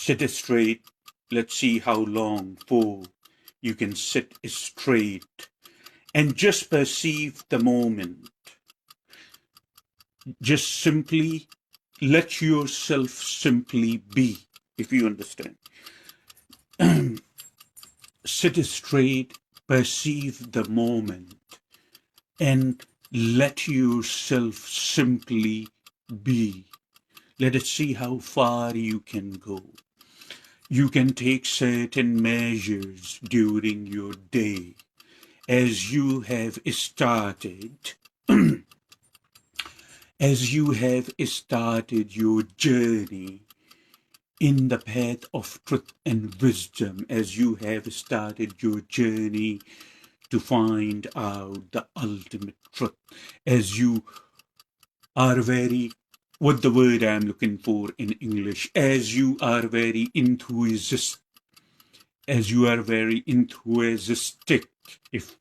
Sit straight. Let's see how long for you can sit straight and just perceive the moment. Just simply let yourself simply be, if you understand. Sit straight, perceive the moment, and let yourself simply be. Let us see how far you can go. You can take certain measures during your day as you have started. As you have started your journey in the path of truth and wisdom, as you have started your journey to find out the ultimate truth, as you are very, what the word I'm looking for in English, as you are very enthusiastic, if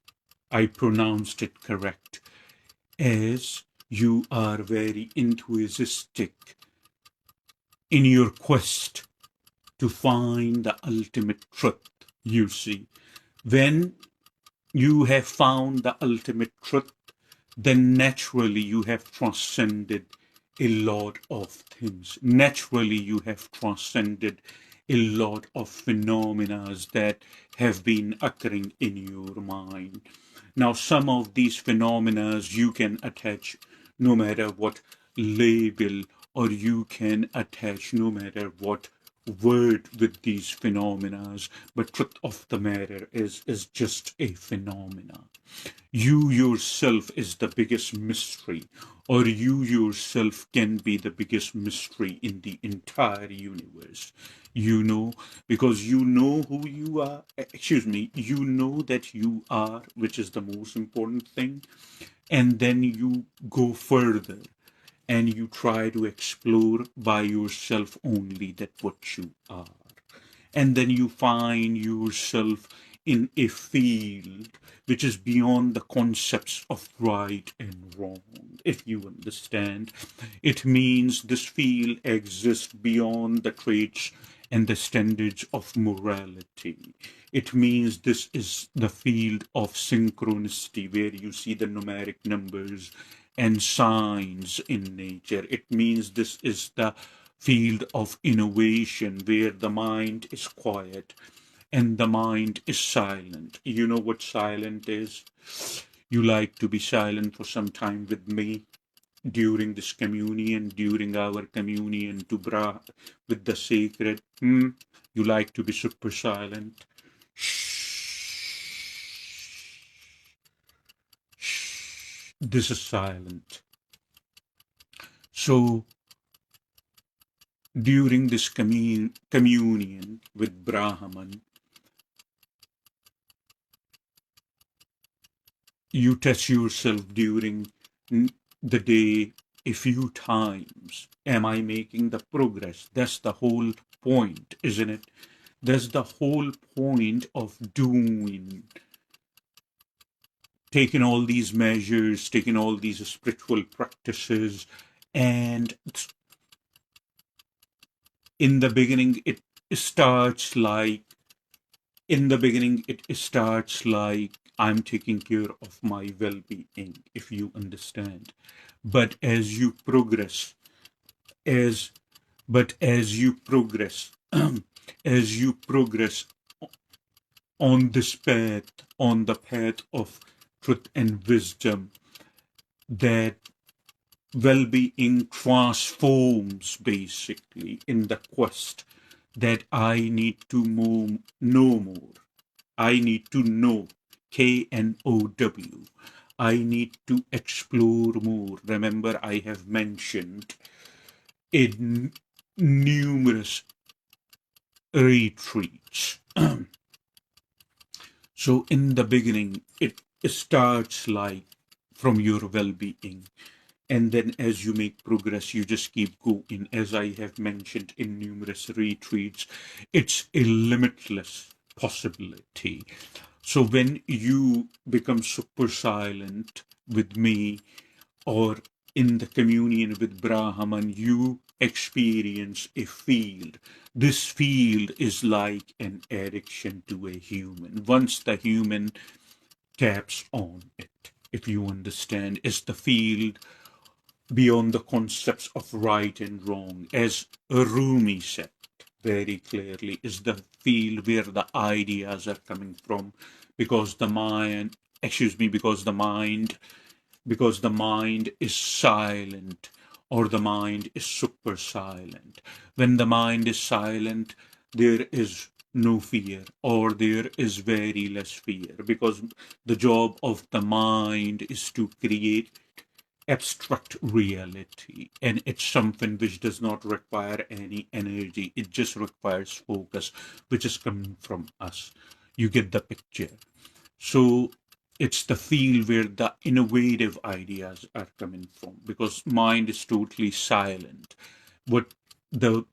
I pronounced it correct, as you are very enthusiastic in your quest to find the ultimate truth. You see, when you have found the ultimate truth, then naturally you have transcended a lot of things. Naturally you have transcended a lot of phenomena that have been occurring in your mind. Now, some of these phenomena you can attach no matter what label, or you can attach no matter what word with these phenomena, but truth of the matter is just a phenomena. You yourself is the biggest mystery, or you yourself can be the biggest mystery in the entire universe. You know, because you know who you are, you know that you are, which is the most important thing, and then you go further and you try to explore by yourself only that what you are. And then you find yourself in a field which is beyond the concepts of right and wrong, if you understand. It means this field exists beyond the traits and the standards of morality. It means this is the field of synchronicity, where you see the numeric numbers and signs in nature. It means this is the field of innovation, where the mind is quiet and the mind is silent. You know what silent is? You like to be silent for some time with me during this communion, during our communion to with the sacred. You like to be super silent. Shh. This is silent. So during this communion with Brahman, you touch yourself during the day a few times. Am I making the progress? That's the whole point, isn't it? That's the whole point of doing, taking all these measures, taking all these spiritual practices. And in the beginning, it starts like I'm taking care of my well-being, if you understand. But as you progress, as you progress, as you progress on this path, on the path of truth and wisdom, that well-being transforms basically in the quest that I need to know more. I need to know, KNOW. I need to explore more. Remember, I have mentioned in numerous retreats. So in the beginning, it starts like from your well-being. And then as you make progress, you just keep going. As I have mentioned in numerous retreats, it's a limitless possibility. So when you become super silent with me, or in the communion with Brahman, you experience a field. This field is like an addiction to a human. Once the human taps on it, if you understand, is the field beyond the concepts of right and wrong. As Rumi said very clearly, is the field where the ideas are coming from, because the mind, because the mind is silent, or the mind is super silent. When the mind is silent, there is no fear, or there is very less fear, because the job of the mind is to create abstract reality, and it's something which does not require any energy. It just requires focus, which is coming from us. You get the picture. So it's the field where the innovative ideas are coming from, because mind is totally silent. What the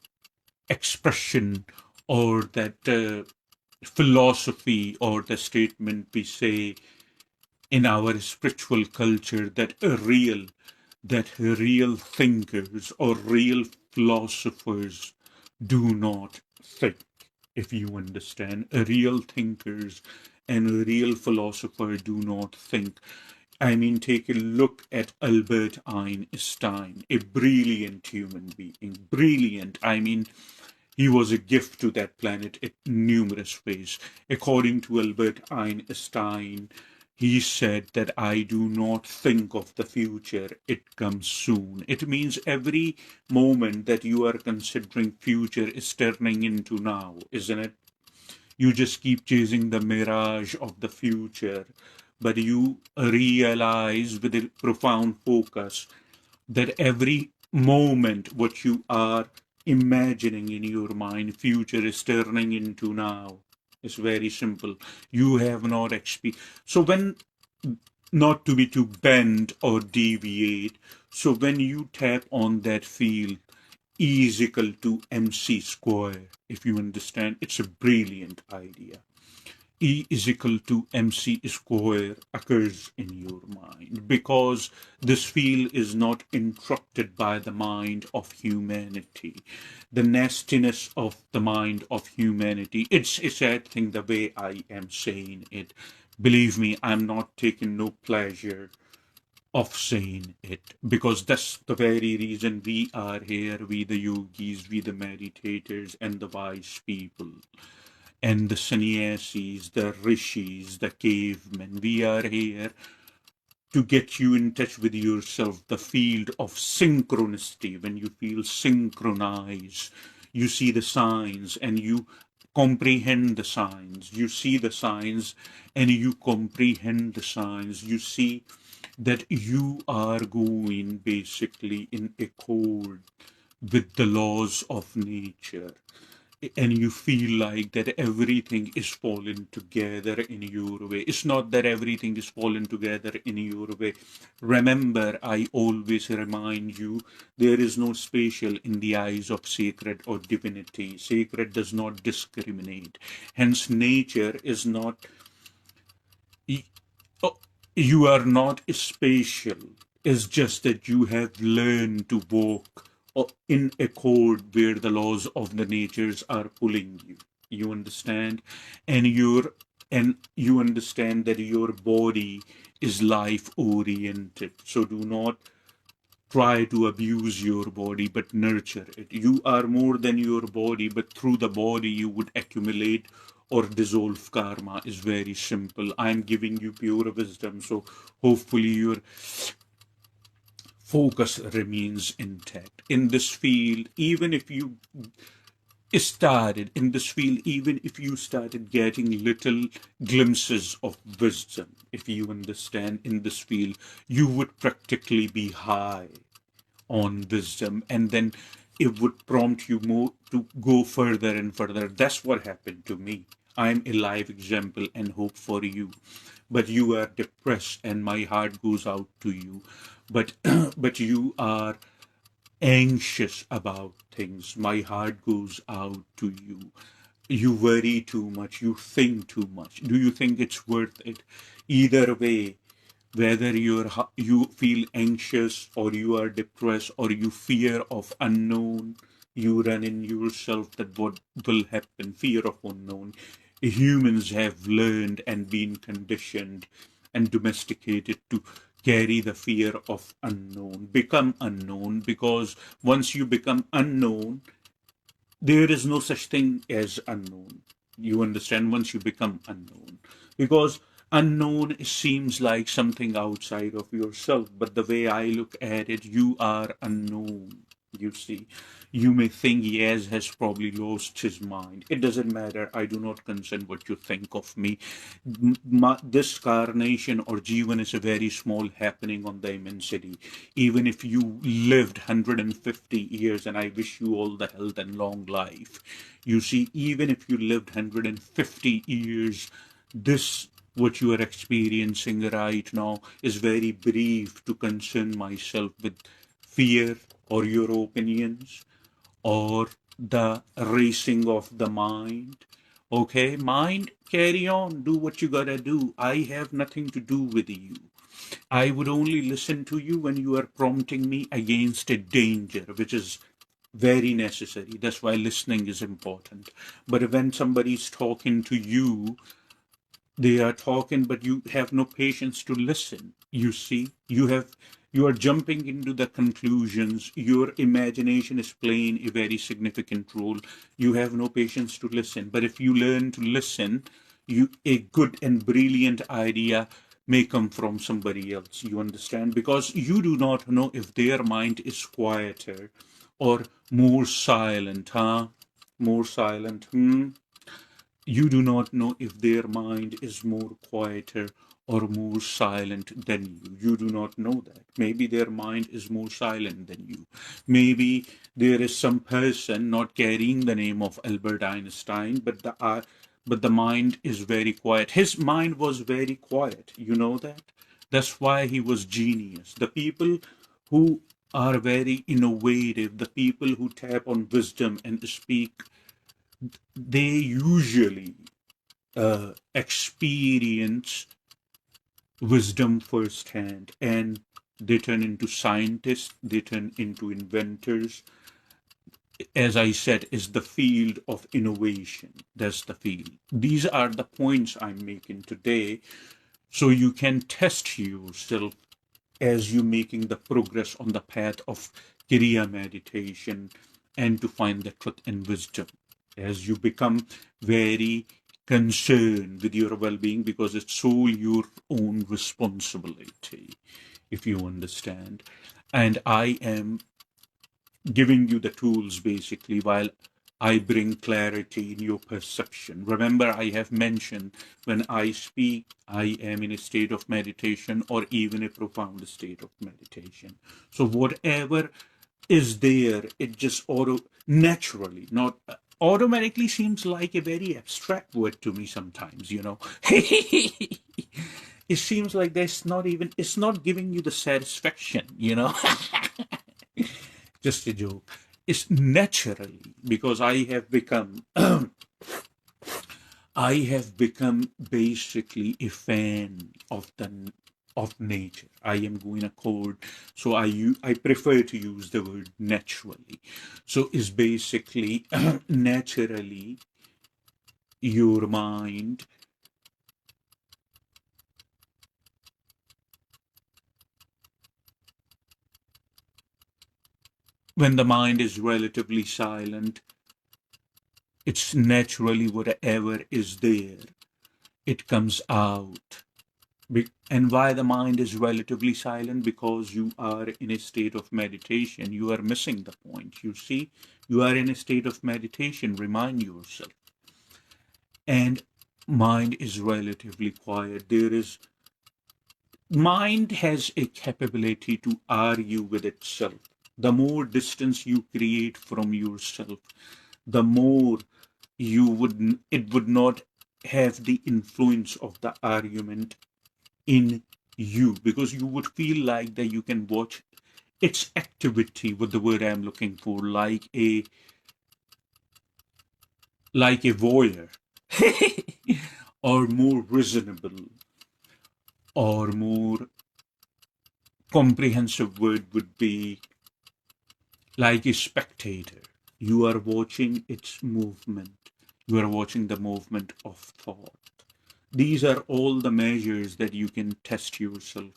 expression, or that philosophy, or the statement we say in our spiritual culture, that real thinkers or real philosophers do not think, if you understand. Real thinkers and real philosophers do not think. I mean, take a look at Albert Einstein, a brilliant human being. Brilliant. I mean, he was a gift to that planet in numerous ways. According to Albert Einstein, he said that I do not think of the future, it comes soon. It means every moment that you are considering future is turning into now, isn't it? You just keep chasing the mirage of the future, but you realize with a profound focus that every moment what you are imagining in your mind, future is turning into now. It's very simple. You have not experienced. So when, not to be too bend or deviate, so when you tap on that field, E is equal to MC square, if you understand, it's a brilliant idea. E is equal to MC square occurs in your mind, because this field is not interrupted by the mind of humanity. The nastiness of the mind of humanity, it's a sad thing the way I am saying it. Believe me, I'm not taking no pleasure of saying it, because that's the very reason we are here, we the yogis, we the meditators, and the wise people, and the sannyasis, the rishis, the cavemen. We are here to get you in touch with yourself, the field of synchronicity. When you feel synchronized, you see the signs and you comprehend the signs. You see the signs and you comprehend the signs. You see that you are going basically in accord with the laws of nature, and you feel like that everything is falling together in your way. It's not that everything is falling together in your way. Remember, I always remind you, there is no spatial in the eyes of sacred or divinity. Sacred does not discriminate. Hence, nature is not, you are not spatial. It's just that you have learned to walk in accord where the laws of the natures are pulling you. You understand? And you understand that your body is life oriented. So do not try to abuse your body, but nurture it. You are more than your body, but through the body you would accumulate or dissolve karma. Is very simple. I'm giving you pure wisdom, so hopefully your focus remains intact. In this field, even if you started in this field, even if you started getting little glimpses of wisdom, if you understand, in this field, you would practically be high on wisdom, and then it would prompt you more to go further and further. That's what happened to me. I'm a live example and hope for you. But you are depressed and my heart goes out to you. But but you are anxious about things. My heart goes out to you. You worry too much. You think too much. Do you think it's worth it? Either way, whether you feel anxious or you are depressed or you fear of unknown, you run in yourself that what will happen, fear of unknown. Humans have learned and been conditioned and domesticated to carry the fear of unknown, become unknown, because once you become unknown, there is no such thing as unknown. You understand? Once you become unknown, because unknown seems like something outside of yourself, but the way I look at it, you are unknown. You see, you may think Yaz has probably lost his mind. It doesn't matter. I do not concern what you think of me. This carnation or Jivan is a very small happening on the immensity. Even if you lived 150 years, and I wish you all the health and long life, you see, even if you lived 150 years, this what you are experiencing right now is very brief to concern myself with fear or your opinions or the racing of the mind. Okay, mind, carry on, do what you gotta do. I have nothing to do with you. I would only listen to you when you are prompting me against a danger, which is very necessary. That's why listening is important. But when somebody's talking to you, they are talking, but you have no patience to listen. You see, you are jumping into the conclusions. Your imagination is playing a very significant role. You have no patience to listen. But if you learn to listen, a good and brilliant idea may come from somebody else. You understand? Because you do not know if their mind is quieter or more silent, huh? More silent. You do not know if their mind is more quieter or more silent than you. You do not know that. Maybe their mind is more silent than you. Maybe there is some person not carrying the name of Albert Einstein, but the mind is very quiet. His mind was very quiet. You know that? That's why he was genius. The people who are very innovative, the people who tap on wisdom and speak, they usually experience wisdom firsthand, and they turn into scientists, they turn into inventors. As I said, is the field of innovation. That's the field. These are the points I'm making today, so you can test yourself as you're making the progress on the path of Kriya meditation and to find the truth and wisdom. As you become very concerned with your well-being, because it's solely your own responsibility, if you understand. And I am giving you the tools basically while I bring clarity in your perception. Remember, I have mentioned when I speak, I am in a state of meditation or even a profound state of meditation. So whatever is there, it just naturally, not automatically, seems like a very abstract word to me sometimes, you know. It seems like there's not even, it's not giving you the satisfaction, you know. Just a joke. It's naturally, because I have become I have become basically a fan of nature. I am going accord, so I prefer to use the word naturally. So it's basically naturally your mind when the mind is relatively silent, it's naturally whatever is there, it comes out. And why the mind is relatively silent? Because you are in a state of meditation. You are missing the point. You see, you are in a state of meditation. Remind yourself. And mind is relatively quiet. Mind has a capability to argue with itself. The more distance you create from yourself, the more it would not have the influence of the argument in you, because you would feel like that you can watch its activity, with the word I'm looking for, like a voyeur, or more reasonable, or more comprehensive word would be like a spectator. You are watching its movement. You are watching the movement of thought. These are all the measures that you can test yourself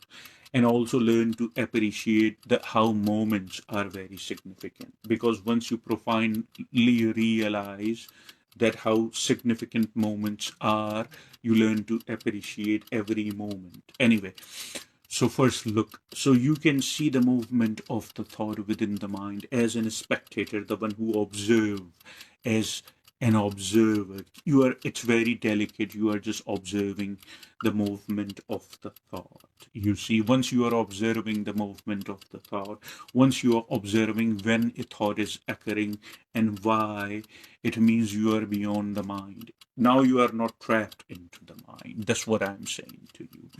and also learn to appreciate how moments are very significant. Because once you profoundly realize that how significant moments are, you learn to appreciate every moment. Anyway, so first look, so you can see the movement of the thought within the mind as a spectator, the one who observe as an observer. It's very delicate. You are just observing the movement of the thought. You see, once you are observing the movement of the thought, once you are observing when a thought is occurring and why, it means you are beyond the mind. Now you are not trapped into the mind. That's what I'm saying to you.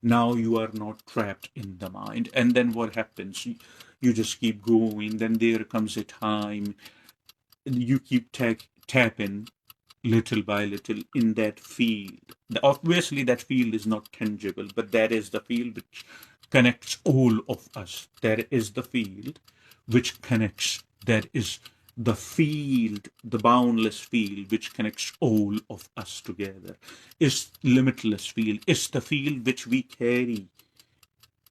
Now you are not trapped in the mind. And then what happens? You just keep going. Then there comes a time you keep tapping little by little in that field. Obviously, that field is not tangible, but that is the field which connects all of us. That is the field which connects. That is the field, the boundless field which connects all of us together. Is limitless field. It's the field which we carry.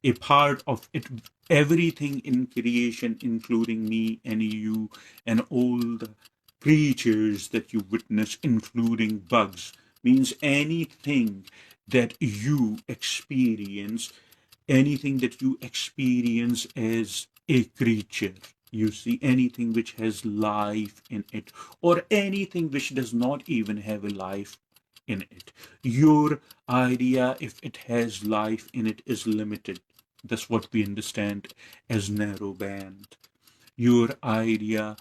A part of it, everything in creation, including me and you and all the creatures that you witness, including bugs, means anything that you experience, anything that you experience as a creature. You see, anything which has life in it, or anything which does not even have a life in it. Your idea, if it has life in it, is limited. That's what we understand as narrow band. Your idea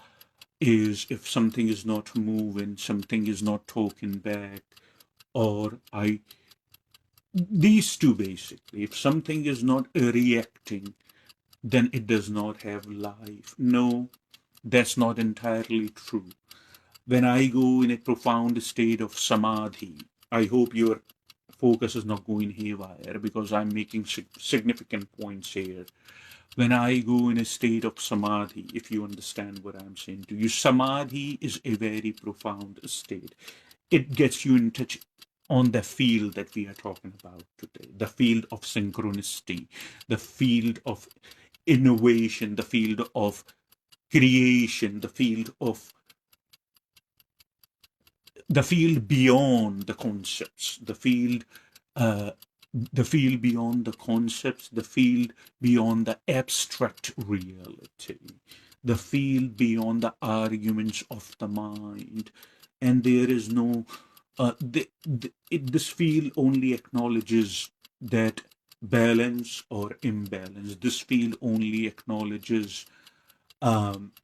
is if something is not moving, something is not talking back, or these two basically. If something is not reacting, then it does not have life. No, that's not entirely true. When I go in a profound state of samadhi, I hope your focus is not going haywire because I'm making significant points here. When I go in a state of samadhi, if you understand what I'm saying to you, samadhi is a very profound state. It gets you in touch on the field that we are talking about today, the field of synchronicity, the field of innovation, the field of creation, the field beyond the concepts, uh, the field beyond the concepts, the field beyond the abstract reality, the field beyond the arguments of the mind. And there is no, this field only acknowledges that balance or imbalance. This field only acknowledges,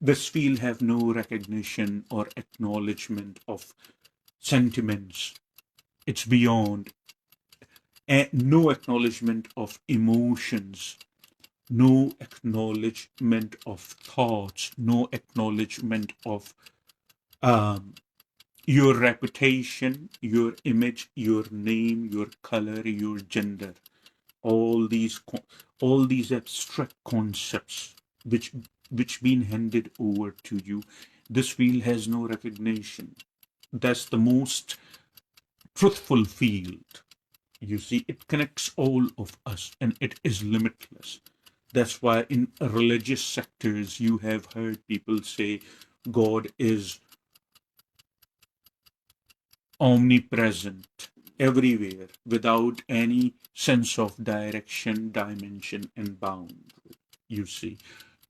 this field have no recognition or acknowledgement of sentiments. It's beyond. No acknowledgement of emotions, no acknowledgement of thoughts, no acknowledgement of your reputation, your image, your name, your color, your gender. All these abstract concepts which been handed over to you, this field has no recognition. That's the most truthful field. You see, it connects all of us and it is limitless. That's why in religious sectors you have heard people say God is omnipresent everywhere without any sense of direction, dimension, and boundary. You see,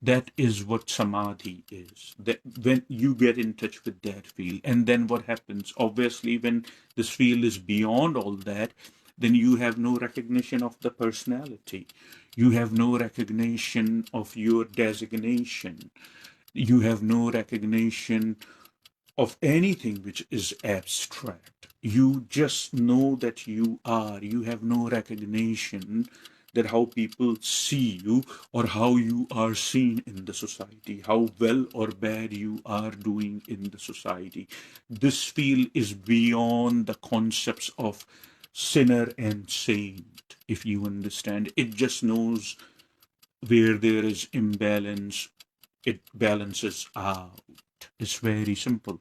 that is what samadhi is. That when you get in touch with that field, and then what happens? Obviously, when this field is beyond all that, then you have no recognition of the personality. You have no recognition of your designation. You have no recognition of anything which is abstract. You just know that you are. You have no recognition that how people see you or how you are seen in the society, how well or bad you are doing in the society. This field is beyond the concepts of sinner and saint, if you understand. It just knows where there is imbalance, it balances out. It's very simple.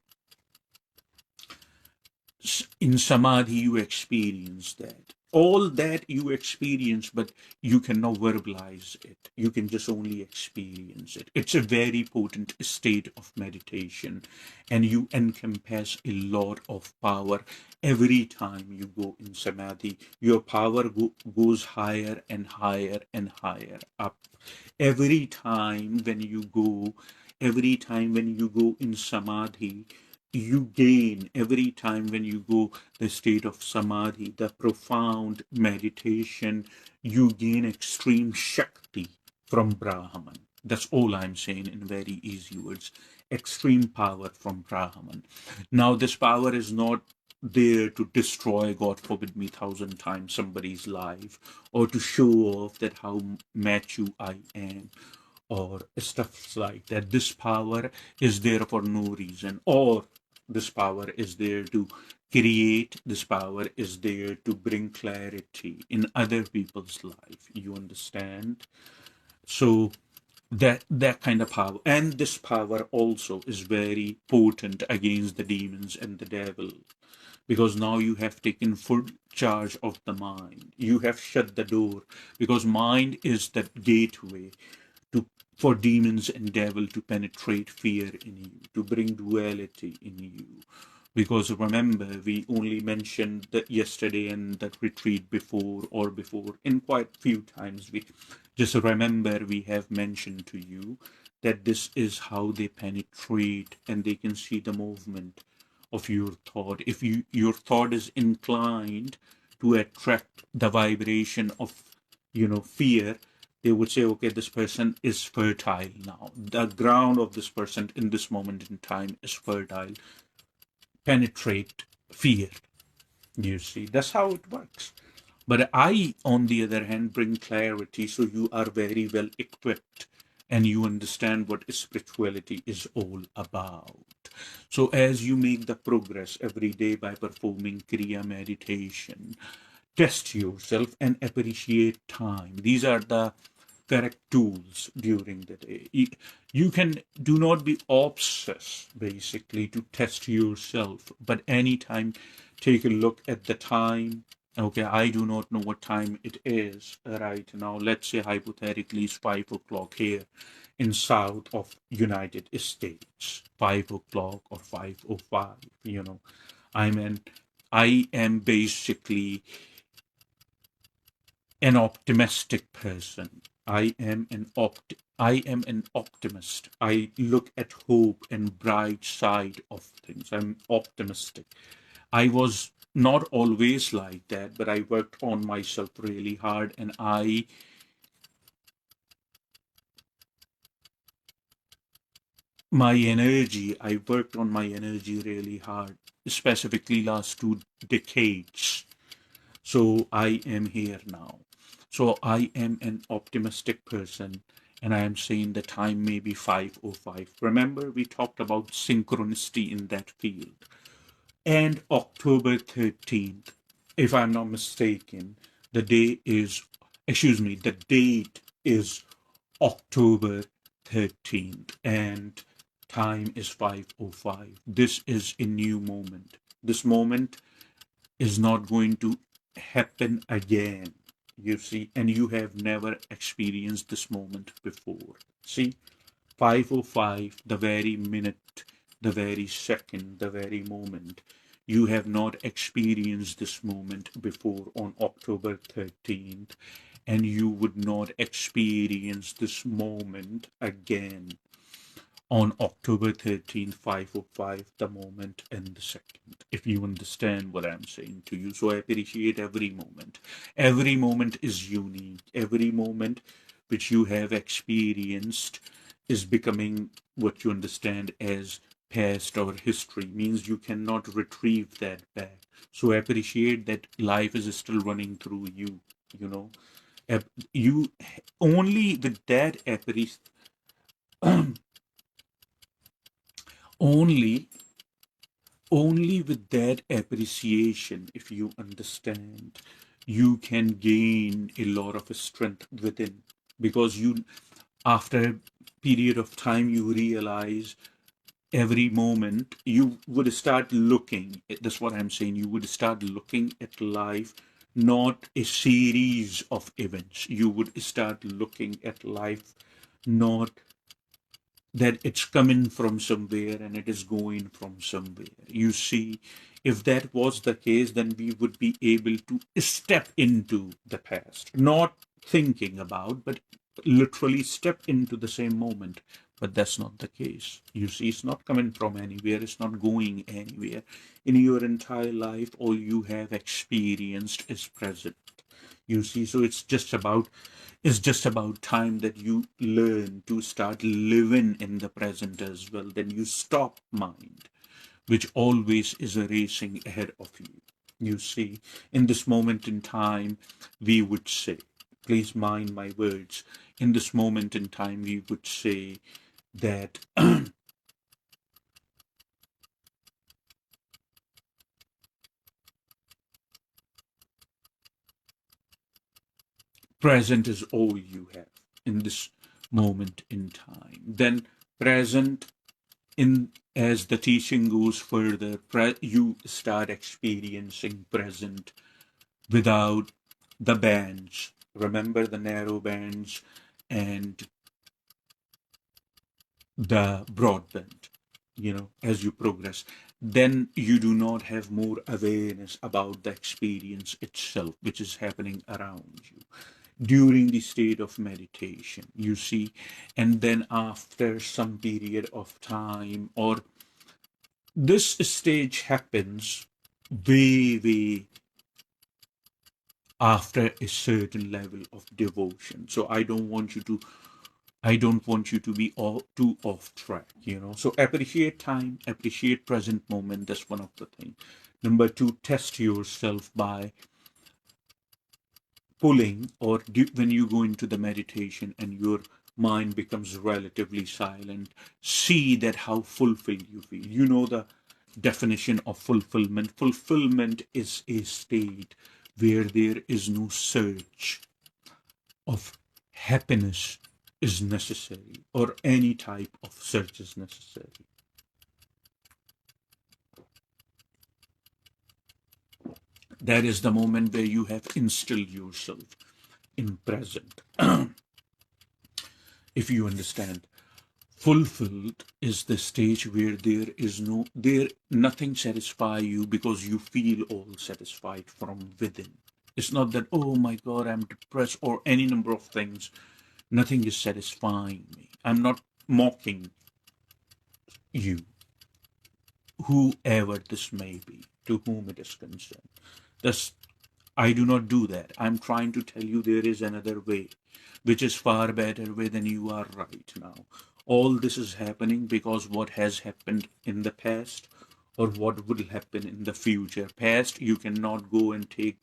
In samadhi, you experience that. All that you experience, but you cannot verbalize it. You can just only experience it. It's a very potent state of meditation, and you encompass a lot of power. Every time you go in samadhi, your power goes higher and higher and higher up. Every time when you go, every time when you go in samadhi, you gain. Every time when you go the state of samadhi, the profound meditation, you gain extreme shakti from Brahman. That's all I'm saying in very easy words. Extreme power from Brahman. Now, this power is not there to destroy, God forbid me, 1,000 times somebody's life, or to show off that how mature I am, or stuff like that. This power is there for no reason, or this power is there to create, this power is there to bring clarity in other people's life. You understand? So that kind of power, and this power also is very potent against the demons and the devil, because now you have taken full charge of the mind. You have shut the door, because mind is the gateway to for demons and devil to penetrate fear in you, to bring duality in you. Because remember, we only mentioned that yesterday and that retreat before, or before, in quite few times. We just remember, we have mentioned to you that this is how they penetrate, and they can see the movement of your thought. If your thought is inclined to attract the vibration of fear, they would say, okay, this person is fertile now. The ground of this person in this moment in time is fertile. Penetrate fear. You see, that's how it works. But I, on the other hand, bring clarity, so you are very well equipped and you understand what spirituality is all about. So as you make the progress every day by performing Kriya meditation, test yourself and appreciate time. These are the correct tools during the day. You can do not be obsessed basically to test yourself, but anytime take a look at the time. Okay, I do not know what time it is right now. Let's say hypothetically it's 5 o'clock here in south of United States. 5 o'clock or 5:05. I mean, I am basically an optimistic person. I am an optimist. I look at hope and bright side of things. I'm optimistic. I was not always like that, but I worked on myself really hard, and I worked on my energy really hard, specifically last 2 decades. So I am here now. So I am an optimistic person, and I am saying the time may be 5:05. Remember, we talked about synchronicity in that field. And October 13th, if I'm not mistaken, the date is October 13th, and time is 5:05. This is a new moment. This moment is not going to happen again, you see, and you have never experienced this moment before. See, 5:05, the very minute, the very second, the very moment. You have not experienced this moment before on October 13th, and you would not experience this moment again on October 13th, 5:05, the moment and the second, if you understand what I'm saying to you. So I appreciate every moment. Every moment is unique. Every moment which you have experienced is becoming what you understand as past or history, means you cannot retrieve that back. So appreciate that life is still running through you, you know. You only with that only only with that appreciation, if you understand, you can gain a lot of strength within. because after a period of time, you realize every moment you would start looking, that's what I'm saying, you would start looking at life not a series of events. You would start looking at life not that it's coming from somewhere and it is going from somewhere. You see, if that was the case, then we would be able to step into the past, not thinking about, but literally step into the same moment. But that's not the case. You see, it's not coming from anywhere, it's not going anywhere. In your entire life, all you have experienced is present. You see, so it's just about time that you learn to start living in the present as well. Then you stop mind, which always is racing ahead of you. You see, in this moment in time, we would say, please mind my words, in this moment in time, we would say that present is all you have in this moment in time. Then present, in as the teaching goes further, you start experiencing present without the bands. Remember the narrow bands and the broadband, as you progress. Then you do not have more awareness about the experience itself, which is happening around you during the state of meditation, you see. And then after some period of time, or this stage happens way after a certain level of devotion. So I don't want you to be too off track, so appreciate time, appreciate present moment. That's one of the things. Number two, test yourself by pulling, or when you go into the meditation and your mind becomes relatively silent, see that how fulfilled you feel. The definition of fulfillment. Fulfillment is a state where there is no search of happiness is necessary, or any type of search is necessary. That is the moment where you have instilled yourself in present. If you understand, fulfilled is the stage where nothing satisfy you, because you feel all satisfied from within. It's not that, oh my god, I'm depressed, or any number of things. Nothing is satisfying me. I'm not mocking you, whoever this may be, to whom it is concerned. Thus, I do not do that. I'm trying to tell you there is another way, which is far better way than you are right now. All this is happening because what has happened in the past, or what will happen in the future. Past, you cannot go and take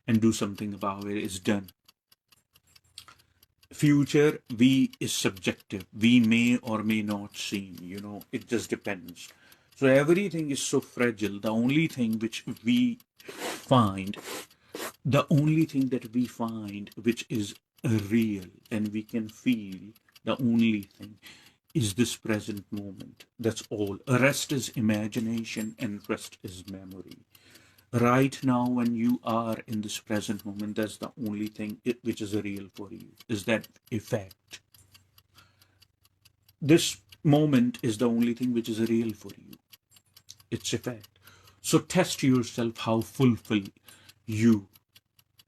and do something about it. It's done. Future, we is subjective. We may or may not see. It just depends. So everything is so fragile. The only thing find the only thing that we find which is real and we can feel, the only thing is this present moment. That's all. Rest is imagination and rest is memory. Right now, when you are in this present moment, that's the only thing which is real for you, is that effect. This moment is the only thing which is real for you. It's effect. So test yourself how fulfilled you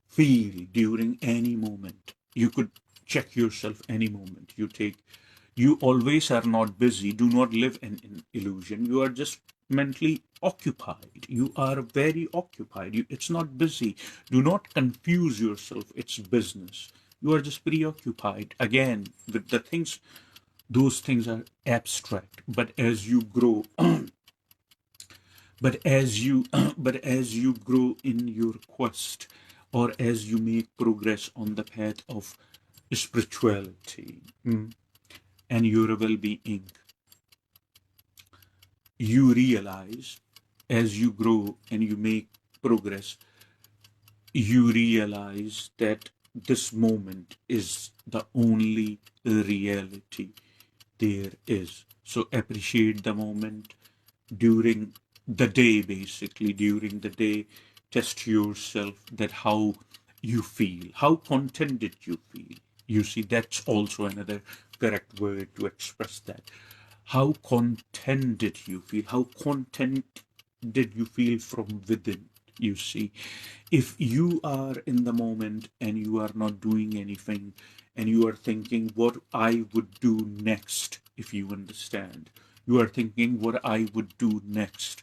feel during any moment. You could check yourself any moment you take. You always are not busy. Do not live in an illusion. You are just mentally occupied. You are very occupied. It's not busy. Do not confuse yourself. It's business. You are just preoccupied. Again, with the things, those things are abstract. But as you grow, but as you grow in your quest, or as you make progress on the path of spirituality, and your well-being, you realize, as you grow and you make progress, you realize that this moment is the only reality there is. So appreciate the moment during the day, basically. During the day, test yourself that how you feel, how contented you feel. You see, that's also another correct word to express that. How contented you feel, how content did you feel from within. You see, if you are in the moment and you are not doing anything and you are thinking what I would do next, if you understand, you are thinking what I would do next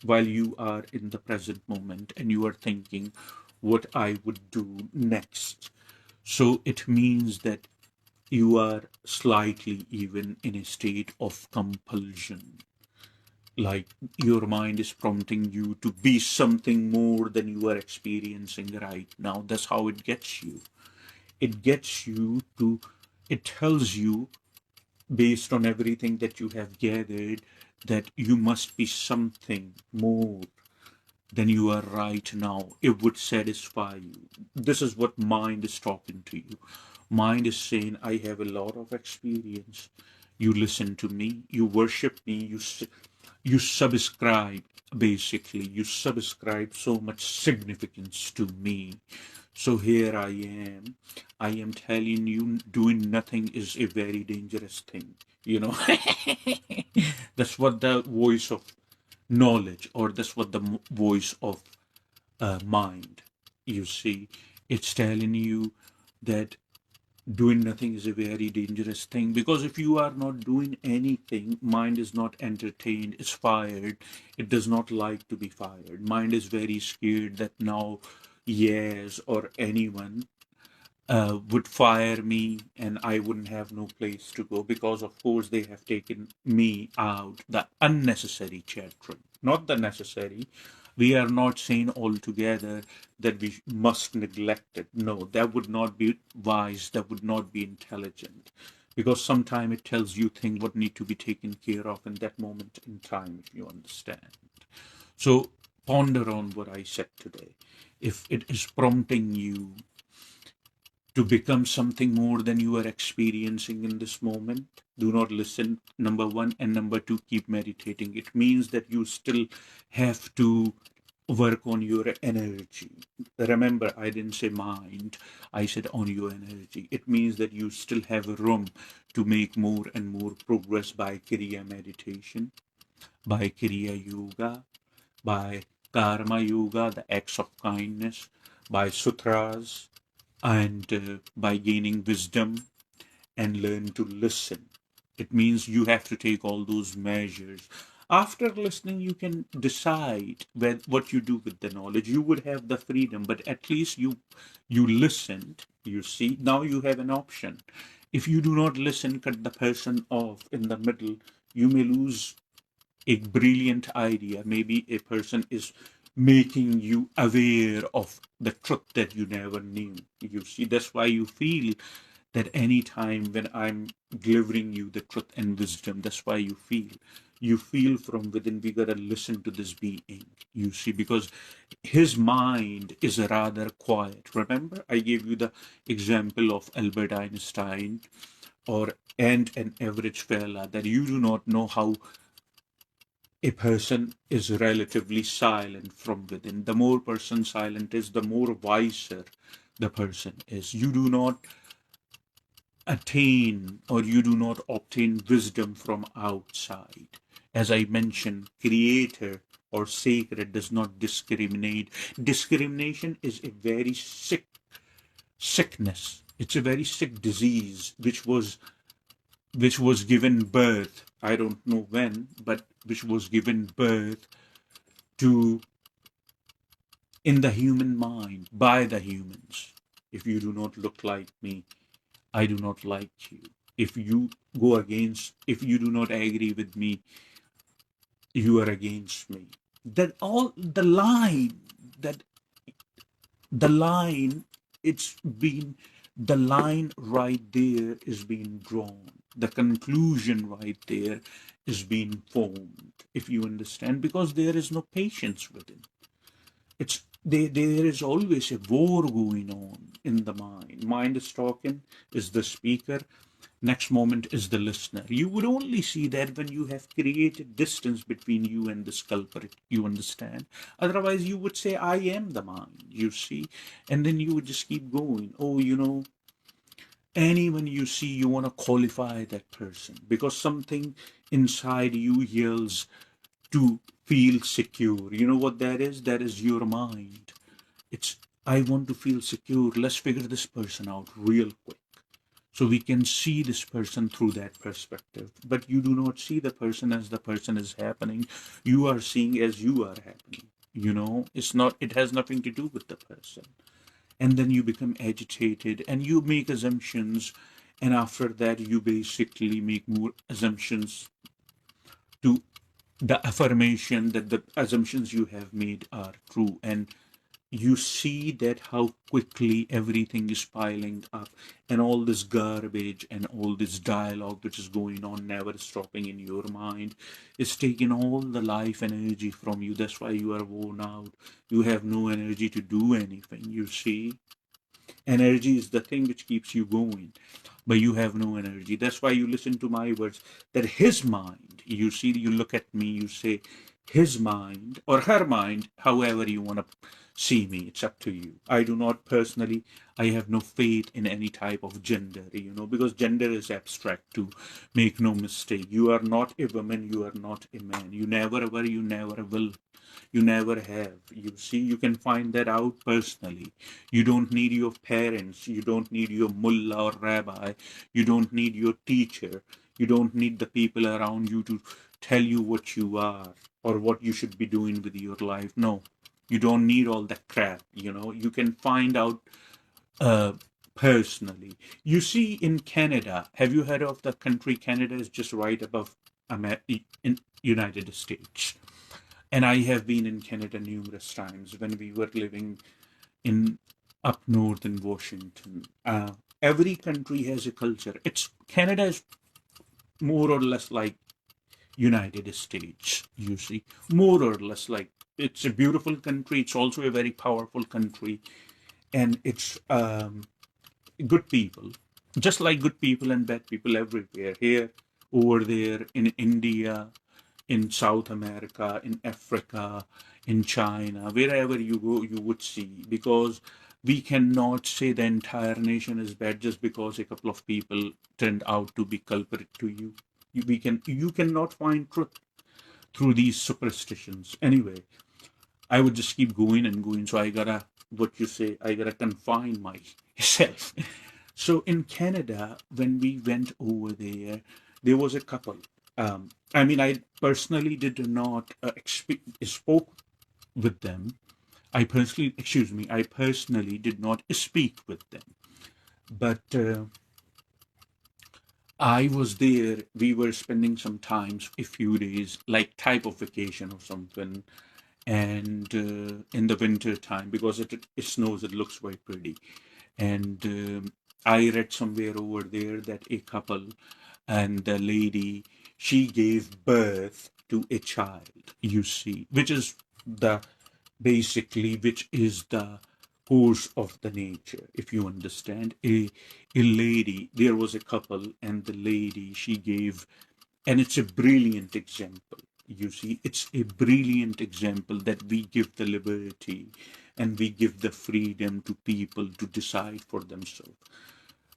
while you are in the present moment and you are thinking what I would do next. So it means that you are slightly even in a state of compulsion, like your mind is prompting you to be something more than you are experiencing right now. That's how it gets you. It gets you to, it tells you, based on everything that you have gathered, that you must be something more than you are right now. It would satisfy you. This is what mind is talking to you. Mind is saying, I have a lot of experience. You listen to me, you worship me, you subscribe, basically you subscribe so much significance to me. So here I am telling you, doing nothing is a very dangerous thing, you know. That's what the voice of knowledge, or that's what the voice of mind, you see, it's telling you that doing nothing is a very dangerous thing, because if you are not doing anything, mind is not entertained, it's fired. It does not like to be fired. Mind is very scared that now yes or anyone would fire me and I wouldn't have no place to go, because of course they have taken me out. The unnecessary chattering, not the necessary. We are not saying altogether that we must neglect it. No, that would not be wise, that would not be intelligent, because sometimes it tells you things what need to be taken care of in that moment in time, if you understand. So ponder on what I said today. If it is prompting you to become something more than you are experiencing in this moment, do not listen, number one. And number two, keep meditating. It means that you still have to work on your energy. Remember, I didn't say mind, I said on your energy. It means that you still have room to make more and more progress by Kriya meditation, by Kriya yoga, by Karma yoga, the acts of kindness, by sutras, and by gaining wisdom and learn to listen. It means you have to take all those measures. After listening, you can decide what you do with the knowledge. You would have the freedom, but at least you listened. You see, now you have an option. If you do not listen, cut the person off in the middle, you may lose a brilliant idea. Maybe a person is making you aware of the truth that you never knew. You see, that's why you feel that any time when I'm delivering you the truth and wisdom, that's why you feel from within, we gotta listen to this being, you see, because his mind is rather quiet. Remember, I gave you the example of Albert Einstein, or and an average fella, that you do not know how a person is relatively silent from within. The more person silent is, the more wiser the person is. You do not attain, or you do not obtain wisdom from outside. As I mentioned, creator or sacred does not discriminate. Discrimination is a very sickness. It's a very sick disease which was given birth, I don't know when, but which was given birth to in the human mind by the humans. If you do not look like me, I do not like you. If you go against, if you do not agree with me, you are against me. That all that the line, it's been, the line right there is being drawn. The conclusion right there is being formed, if you understand, because there is no patience within. There is always a war going on in the mind. Mind is talking, is the speaker. Next moment is the listener. You would only see that when you have created distance between you and this culprit, you understand? Otherwise, you would say, I am the mind, you see? And then you would just keep going. Oh, anyone you see, you want to qualify that person because something inside you yells to feel secure. You know what that is? That is your mind. It's, I want to feel secure. Let's figure this person out real quick. So we can see this person through that perspective. But you do not see the person as the person is happening. You are seeing as you are happening. It's not, it has nothing to do with the person. And then you become agitated and you make assumptions. And after that, you basically make more assumptions to the affirmation that the assumptions you have made are true. And you see that how quickly everything is piling up, and all this garbage and all this dialogue which is going on, never stopping in your mind, is taking all the life energy from you. That's why you are worn out. You have no energy to do anything. You see, energy is the thing which keeps you going, but you have no energy. That's why you listen to my words, that his mind, you see, you look at me, you say his mind or her mind, however you want to see me, it's up to you. I do not personally, I have no faith in any type of gender, because gender is abstract too. Make no mistake, you are not a woman, you are not a man. You never were, you never will, you never have. You see, you can find that out personally. You don't need your parents, you don't need your mullah or rabbi, you don't need your teacher, you don't need the people around you to tell you what you are or what you should be doing with your life. No, you don't need all that crap. You can find out uh, personally. You see, in Canada, have you heard of the country? Canada is just right above in United States. And I have been in Canada numerous times when we were living in up north in Washington. Every country has a culture. Canada is more or less like United States, you see, more or less like, it's a beautiful country. It's also a very powerful country, and it's good people, just like good people and bad people everywhere. Here, over there, in India, in South America, in Africa, in China, wherever you go, you would see, because we cannot say the entire nation is bad just because a couple of people turned out to be culprit to you. You cannot find truth through these superstitions. Anyway, I would just keep going and going. So I gotta confine myself. So in Canada, when we went over there was a couple. I personally did not spoke with them. I personally did not speak with them. But I was there. We were spending some time, a few days, like type of vacation or something. And in the winter time, because it snows, it looks very pretty. And I read somewhere over there that a couple, and the lady, she gave birth to a child, you see, which is the course of the nature, if you understand. A lady, there was a couple, and the lady, she gave, and it's a brilliant example. You see, it's a brilliant example that we give the liberty and we give the freedom to people to decide for themselves.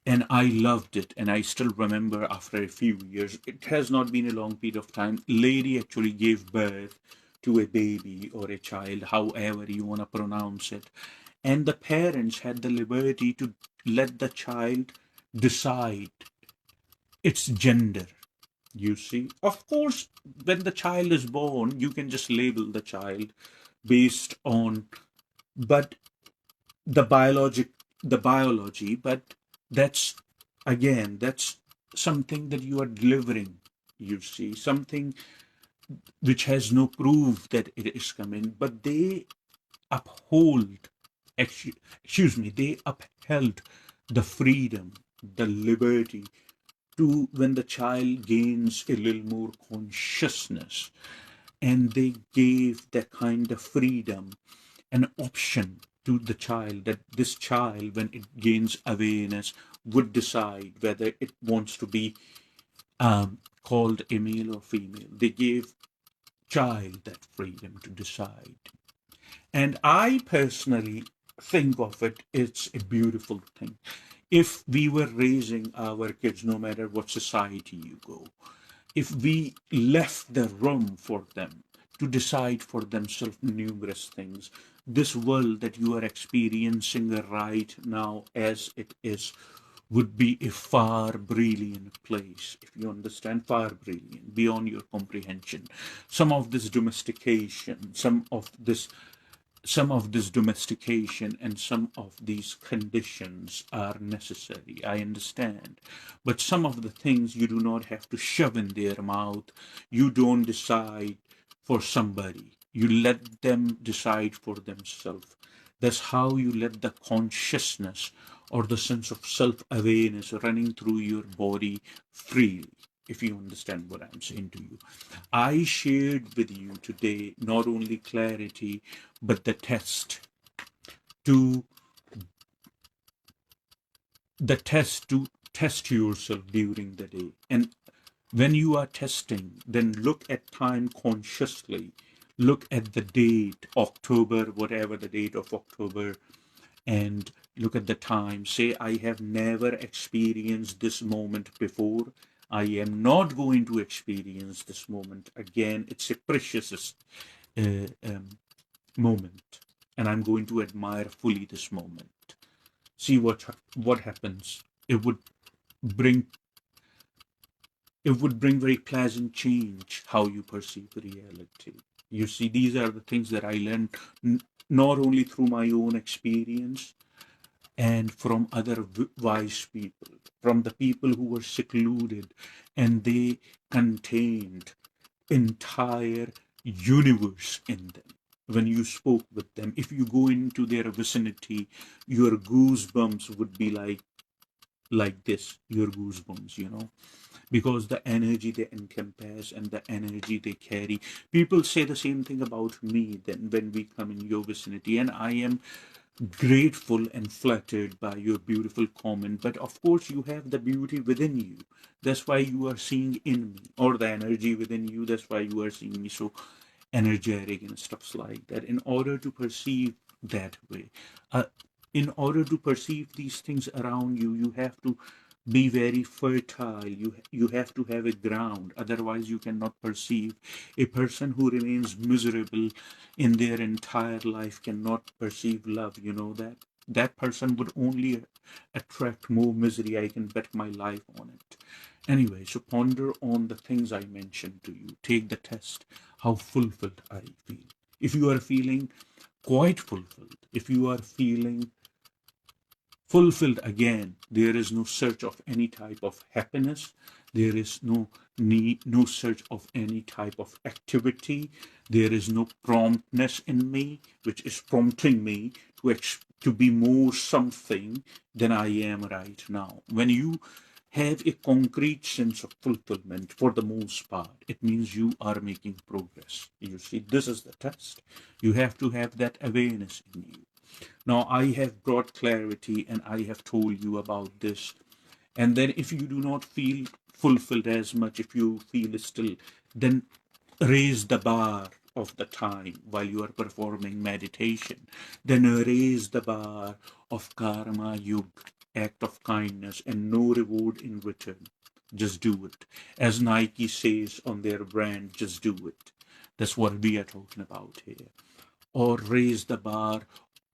And I loved it, and I still remember after a few years, it has not been a long period of time, lady actually gave birth to a baby or a child, however you want to pronounce it. And the parents had the liberty to let the child decide its gender. You see, of course, when the child is born, you can just label the child based on, but the biology, but that's, again, that's something that you are delivering, you see, something which has no proof that it is coming, but they uphold, they upheld the freedom, the liberty to, when the child gains a little more consciousness, and they gave that kind of freedom, an option to the child, that this child, when it gains awareness, would decide whether it wants to be called a male or female. They gave child that freedom to decide. And I personally think of it, it's a beautiful thing. If we were raising our kids, no matter what society you go, if we left the room for them to decide for themselves numerous things, this world that you are experiencing right now as it is would be a far brilliant place, if you understand, far brilliant, beyond your comprehension. Some of this domestication, some of this domestication and some of these conditions are necessary, I understand. But some of the things you do not have to shove in their mouth. You don't decide for somebody. You let them decide for themselves. That's how you let the consciousness or the sense of self-awareness running through your body freely, if you understand what I'm saying to you. I shared with you today not only clarity, but to to test yourself during the day. And when you are testing, then look at time consciously. Look at the date, October, whatever the date of October, and look at the time. Say, I have never experienced this moment before. I am not going to experience this moment again. It's a precious moment, and I'm going to admire fully this moment. See what happens. It would bring very pleasant change how you perceive reality. You see, these are the things that I learned not only through my own experience and from other wise people, from the people who were secluded, and they contained entire universe in them. When you spoke with them, if you go into their vicinity, your goosebumps would be like this, your goosebumps, because the energy they encompass and the energy they carry. People say the same thing about me then when we come in your vicinity, and I am grateful and flattered by your beautiful comment. But of course, you have the beauty within you. That's why you are seeing in me, or the energy within you. That's why you are seeing me so energetic and stuff like that. In order to perceive that way, uh, in order to perceive these things around you, you have to be very fertile. You have to have a ground, otherwise you cannot perceive. A person who remains miserable in their entire life cannot perceive love. You know that person would only attract more misery. I can bet my life on it. Anyway, so ponder on the things I mentioned to you. Take the test, how fulfilled I feel. If you are feeling quite fulfilled, if you are feeling fulfilled again, there is no search of any type of happiness. There is no need, no search of any type of activity. There is no promptness in me, which is prompting me to be more something than I am right now. When you have a concrete sense of fulfillment, for the most part, it means you are making progress. You see, this is the test. You have to have that awareness in you. Now, I have brought clarity and I have told you about this. And then, if you do not feel fulfilled as much, if you feel still, then raise the bar of the time while you are performing meditation. Then raise the bar of karma yug, act of kindness, and no reward in return. Just do it. As Nike says on their brand, just do it. That's what we are talking about here. Or raise the bar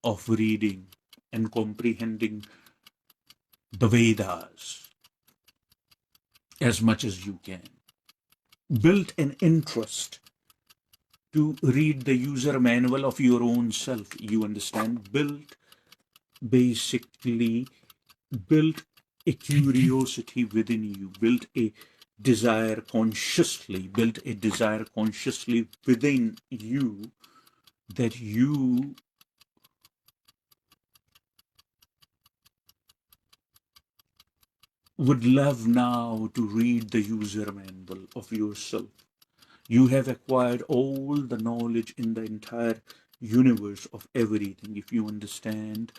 of reading and comprehending the Vedas as much as you can. Build an interest to read the user manual of your own self. You understand? Basically, build a curiosity within you. Build a desire consciously. Build a desire consciously within you that you would love now to read the user manual of yourself. You have acquired all the knowledge in the entire universe of everything, if you understand.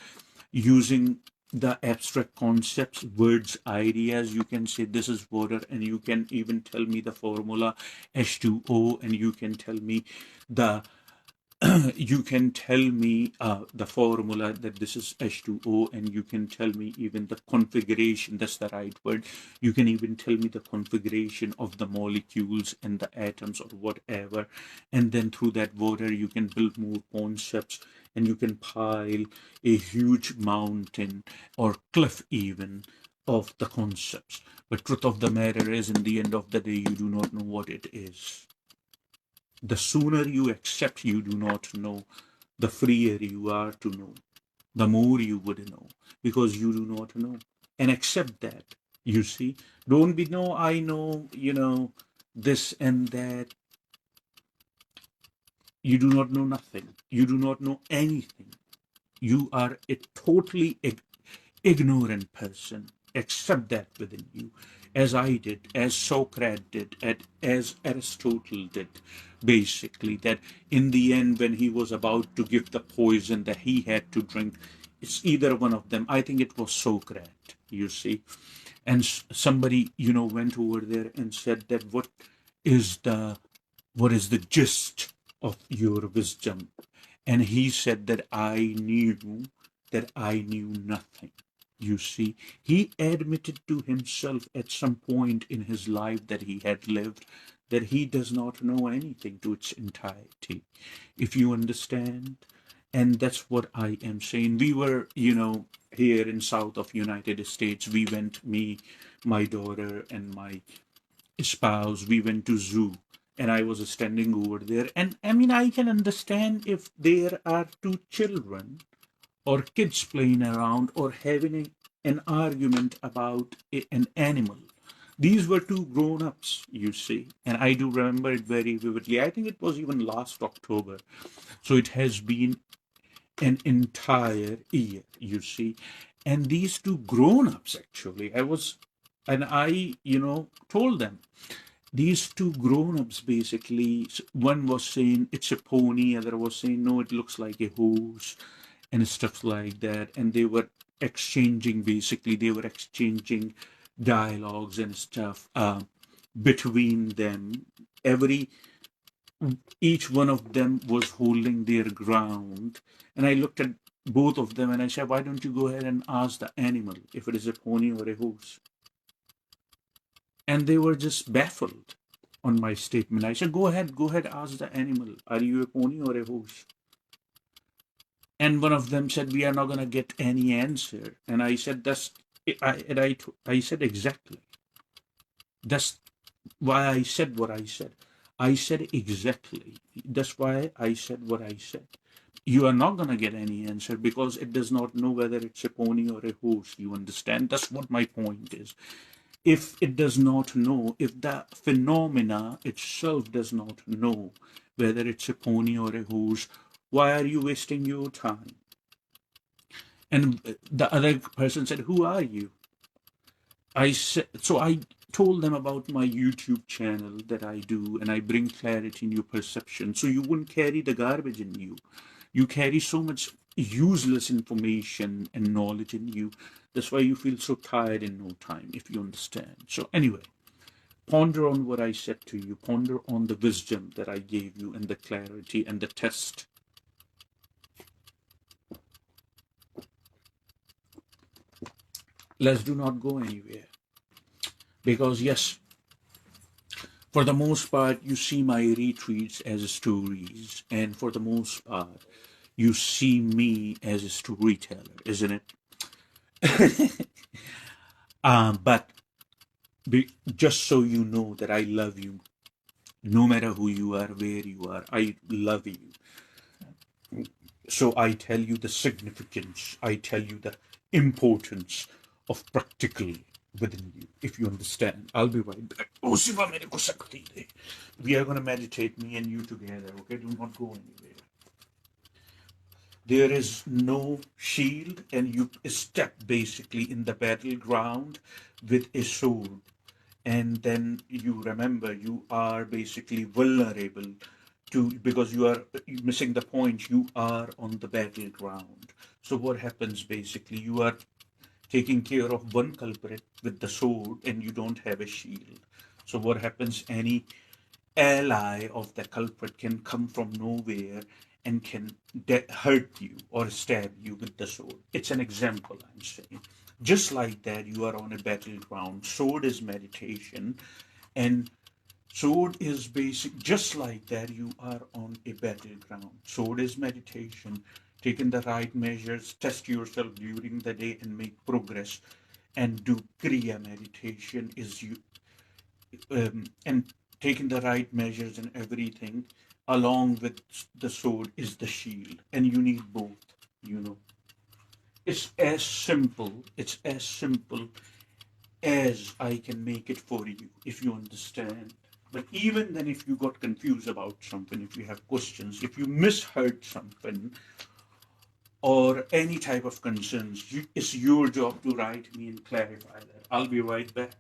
Using the abstract concepts, words, ideas, you can say this is water, and you can even tell me the formula H2O, and you can tell me the you can tell me the formula that this is H2O, and you can tell me even the configuration, that's the right word. You can even tell me the configuration of the molecules and the atoms or whatever. And then through that water, you can build more concepts, and you can pile a huge mountain or cliff even of the concepts. But truth of the matter is, in the end of the day, you do not know what it is. The sooner you accept you do not know, the freer you are to know, the more you would know, because you do not know. And accept that, you see. Don't be, no, I know, this and that. You do not know nothing. You do not know anything. You are a totally ignorant person. Accept that within you, as I did, as Socrates did, as Aristotle did, basically, that in the end, when he was about to give the poison that he had to drink, it's either one of them. I think it was Socrates, you see. And somebody, went over there and said that what is the gist of your wisdom? And he said that I knew nothing. You see, he admitted to himself at some point in his life that he had lived that he does not know anything to its entirety, if you understand. And that's what I am saying. We were, here in south of United States, we went, me, my daughter, and my spouse, we went to zoo, and I was standing over there. And I mean, I can understand if there are two children or kids playing around or having an argument about an animal. These were two grown ups, you see, and I do remember it very vividly. I think it was even last October. So it has been an entire year, you see. And these two grown ups, actually, I told them, these two grown-ups, basically, one was saying it's a pony, other was saying no, it looks like a horse, and stuff like that. And they were exchanging dialogues and stuff between them. Each one of them was holding their ground, and I looked at both of them and I said, why don't you go ahead and ask the animal if it is a pony or a horse? And they were just baffled on my statement. I said, go ahead, ask the animal, are you a pony or a horse? And one of them said, we are not going to get any answer. And I said, I said, exactly. That's why I said what I said. I said exactly. That's why I said what I said. You are not going to get any answer because it does not know whether it's a pony or a horse. You understand? That's what my point is. If it does not know, if the phenomena itself does not know whether it's a pony or a horse, why are you wasting your time? And the other person said, who are you? I told them about my YouTube channel that I do, and I bring clarity in your perception. So you wouldn't carry the garbage in you. You carry so much useless information and knowledge in you. That's why you feel so tired in no time, if you understand. So anyway, ponder on what I said to you. Ponder on the wisdom that I gave you and the clarity and the test. Let's do not go anywhere. Because yes, for the most part, you see my retreats as stories. And for the most part, you see me as a storyteller, isn't it? But just so you know that I love you, no matter who you are, where you are, I love you. So I tell you the significance, I tell you the importance of practical within you, if you understand. I'll be right back. Oh, Shiva, mere ko sakti de. We are going to meditate, me and you together, okay? Do not go anywhere. There is no shield, and you step basically in the battleground with a sword. And then you remember you are basically vulnerable because you are missing the point. You are on the battleground. So what happens basically? You are taking care of one culprit with the sword, and you don't have a shield. So what happens? Any ally of the culprit can come from nowhere and can hurt you or stab you with the sword. It's an example I'm saying. Just like that, you are on a battleground. Sword is meditation, and sword is basic. Just like that, you are on a battleground. Sword is meditation. Taking the right measures, test yourself during the day and make progress, and do Kriya meditation is you and taking the right measures and everything along with the sword is the shield, and you need both. you know it's as simple as I can make it for you, if you understand. But even then, if you got confused about something, if you have questions, if you misheard something, or any type of concerns, it's your job to write me and clarify that. I'll be right back.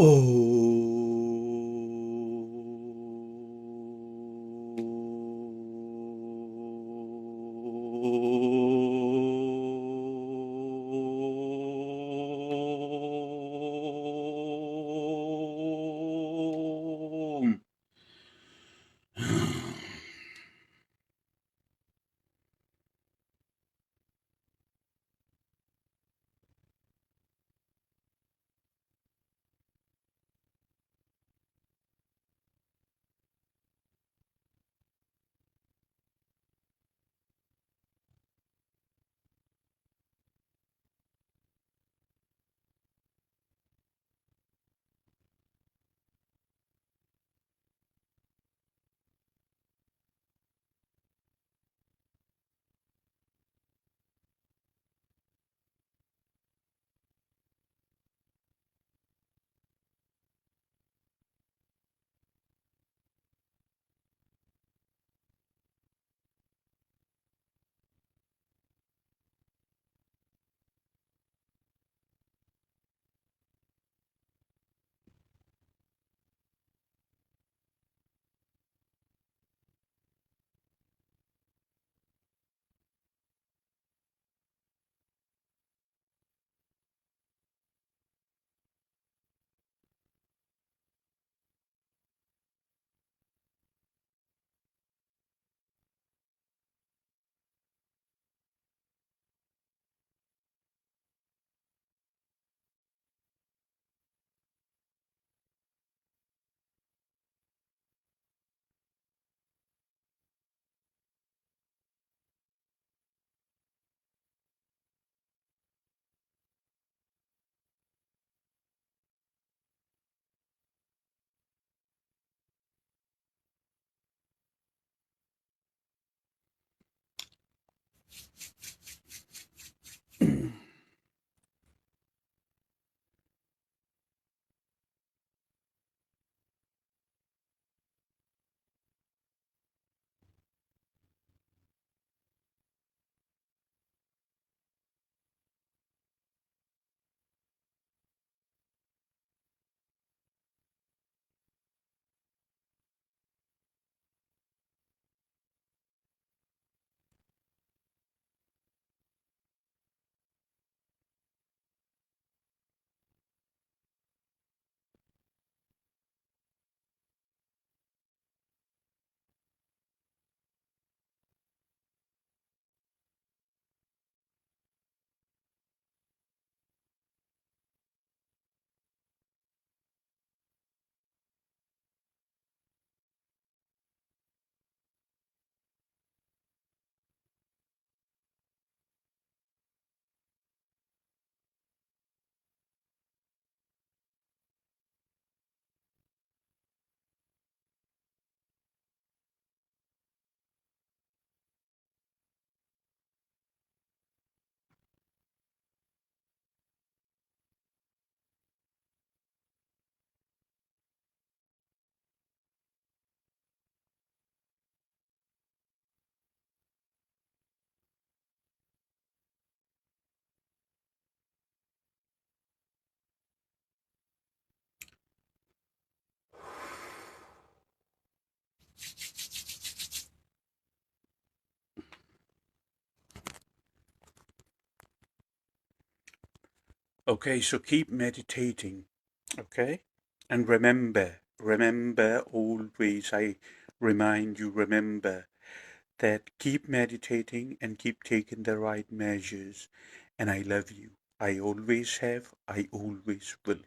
Om. Okay, so keep meditating, okay? And remember always, I remind you, remember that keep meditating and keep taking the right measures. And I love you. I always have, I always will.